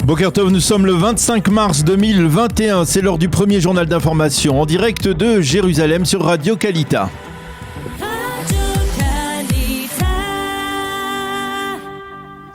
Boker Tov, nous sommes le 25 mars 2021. C'est l'heure du premier journal d'information en direct de Jérusalem sur Radio Kalita.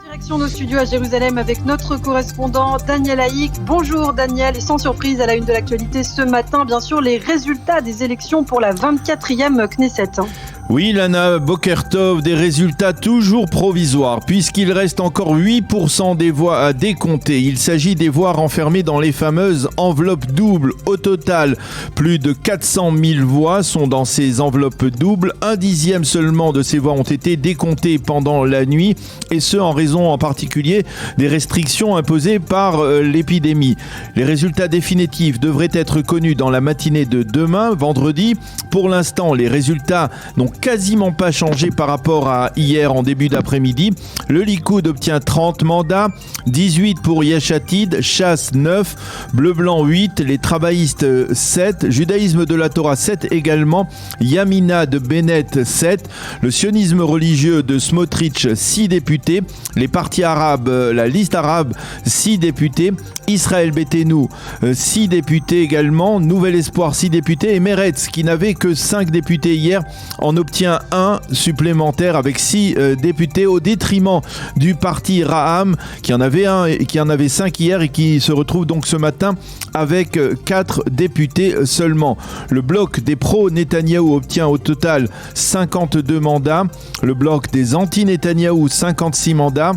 Direction nos studios à Jérusalem avec notre correspondant Daniel Haïk. Bonjour Daniel, et sans surprise à la une de l'actualité ce matin, bien sûr, les résultats des élections pour la 24e Knesset. Oui, Lana, Boker Tov, des résultats toujours provisoires, puisqu'il reste encore 8% des voix à décompter. Il s'agit des voix renfermées dans les fameuses enveloppes doubles. Au total, plus de 400 000 voix sont dans ces enveloppes doubles. 1/10 seulement de ces voix ont été décomptées pendant la nuit, et ce en raison en particulier des restrictions imposées par l'épidémie. Les résultats définitifs devraient être connus dans la matinée de demain, vendredi. Pour l'instant, les résultats n'ont quasiment pas changé par rapport à hier en début d'après-midi. Le Likoud obtient 30 mandats, 18 pour Yesh Atid, Shas 9, Bleu-Blanc 8, les travaillistes 7, Judaïsme de la Torah 7 également, Yamina de Bennett 7, le sionisme religieux de Smotrich 6 députés, les partis arabes, la liste arabe 6 députés, Israël Betenu 6 députés également, Nouvel Espoir 6 députés et Meretz qui n'avait que 5 députés hier en obtient un supplémentaire avec 6 députés au détriment du parti Raham qui en avait 1 et qui en avait 5 hier et qui se retrouve donc ce matin avec 4 députés seulement. Le bloc des pro-Netanyahou obtient au total 52 mandats, le bloc des anti-Netanyahou 56 mandats.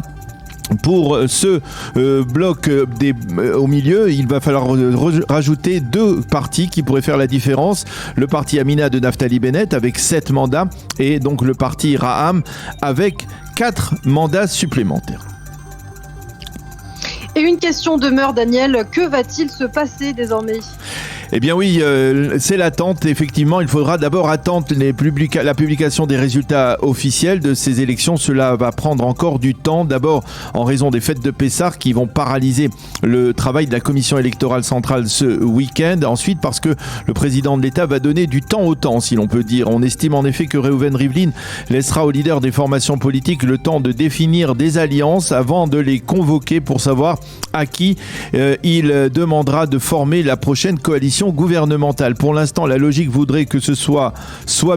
Pour ce bloc au milieu, il va falloir rajouter 2 partis qui pourraient faire la différence. Le parti Amina de Naftali Bennett avec 7 mandats et donc le parti Raham avec 4 mandats supplémentaires. Et une question demeure, Daniel, que va-t-il se passer désormais ? Eh bien oui, c'est l'attente. Effectivement, il faudra d'abord attendre la publication des résultats officiels de ces élections. Cela va prendre encore du temps. D'abord, en raison des fêtes de Pessah qui vont paralyser le travail de la commission électorale centrale ce week-end. Ensuite, parce que le président de l'État va donner du temps au temps, si l'on peut dire. On estime en effet que Reuven Rivlin laissera aux leaders des formations politiques le temps de définir des alliances avant de les convoquer pour savoir à qui il demandera de former la prochaine coalition gouvernementale. Pour l'instant, la logique voudrait que ce soit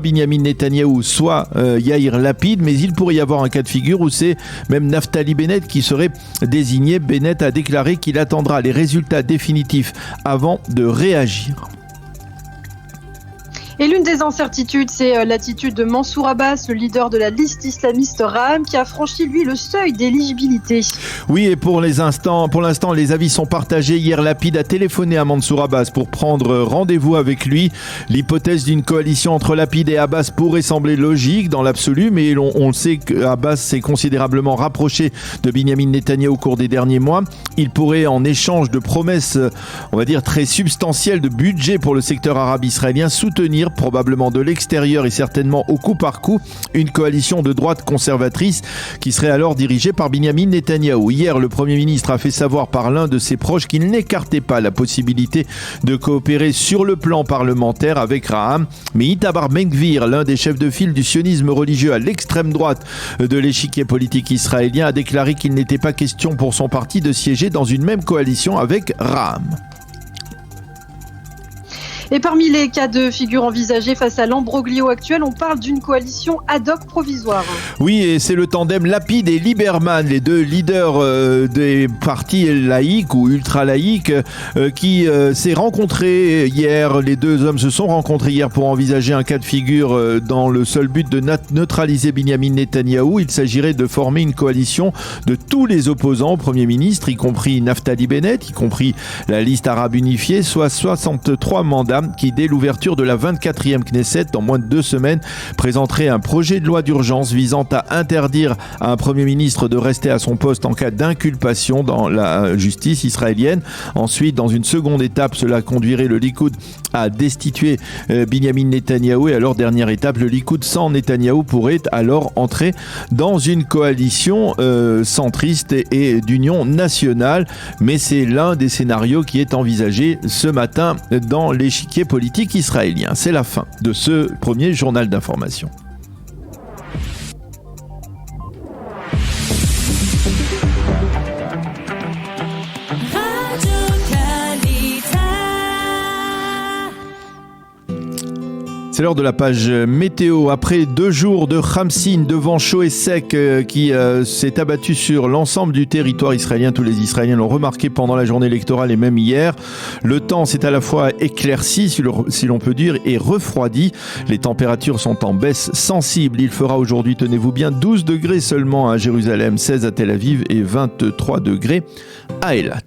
Binyamin Netanyahou, soit Yair Lapid, mais il pourrait y avoir un cas de figure où c'est même Naftali Bennett qui serait désigné. Bennett a déclaré qu'il attendra les résultats définitifs avant de réagir. Et l'une des incertitudes, c'est l'attitude de Mansour Abbas, le leader de la liste islamiste Raham, qui a franchi, lui, le seuil d'éligibilité. Oui, et pour l'instant, les avis sont partagés. Hier, Lapid a téléphoné à Mansour Abbas pour prendre rendez-vous avec lui. L'hypothèse d'une coalition entre Lapid et Abbas pourrait sembler logique dans l'absolu, mais on le sait qu'Abbas s'est considérablement rapproché de Binyamin Netanyahou au cours des derniers mois. Il pourrait, en échange de promesses, on va dire, très substantielles de budget pour le secteur arabe israélien, soutenir probablement de l'extérieur et certainement au coup par coup une coalition de droite conservatrice qui serait alors dirigée par Binyamin Netanyahou. Hier, le Premier ministre a fait savoir par l'un de ses proches qu'il n'écartait pas la possibilité de coopérer sur le plan parlementaire avec Raham, mais Itamar Ben-Gvir, l'un des chefs de file du sionisme religieux à l'extrême droite de l'échiquier politique israélien, a déclaré qu'il n'était pas question pour son parti de siéger dans une même coalition avec Raham. Et parmi les cas de figure envisagés face à l'ambroglio actuel, on parle d'une coalition ad hoc provisoire. Oui, et c'est le tandem Lapid et Lieberman, les deux leaders des partis laïcs ou ultra-laïcs, qui s'est rencontré hier. Les deux hommes se sont rencontrés hier pour envisager un cas de figure dans le seul but de neutraliser Binyamin Netanyahou. Il s'agirait de former une coalition de tous les opposants au Premier ministre, y compris Naftali Bennett, y compris la liste arabe unifiée, soit 63 mandats qui, dès l'ouverture de la 24e Knesset, dans moins de 2 semaines, présenterait un projet de loi d'urgence visant à interdire à un Premier ministre de rester à son poste en cas d'inculpation dans la justice israélienne. Ensuite, dans une seconde étape, cela conduirait le Likoud à destituer Binyamin Netanyahou. Et alors, dernière étape, le Likoud sans Netanyahou pourrait alors entrer dans une coalition centriste et d'union nationale. Mais c'est l'un des scénarios qui est envisagé ce matin dans l'échiquier politique israélien. C'est la fin de ce premier journal d'information. C'est l'heure de la page météo. Après 2 jours de Khamsin, de vent chaud et sec qui s'est abattu sur l'ensemble du territoire israélien, tous les Israéliens l'ont remarqué pendant la journée électorale et même hier. Le temps s'est à la fois éclairci, si l'on peut dire, et refroidi. Les températures sont en baisse sensible. Il fera aujourd'hui, tenez-vous bien, 12 degrés seulement à Jérusalem, 16 à Tel Aviv et 23 degrés à Eilat.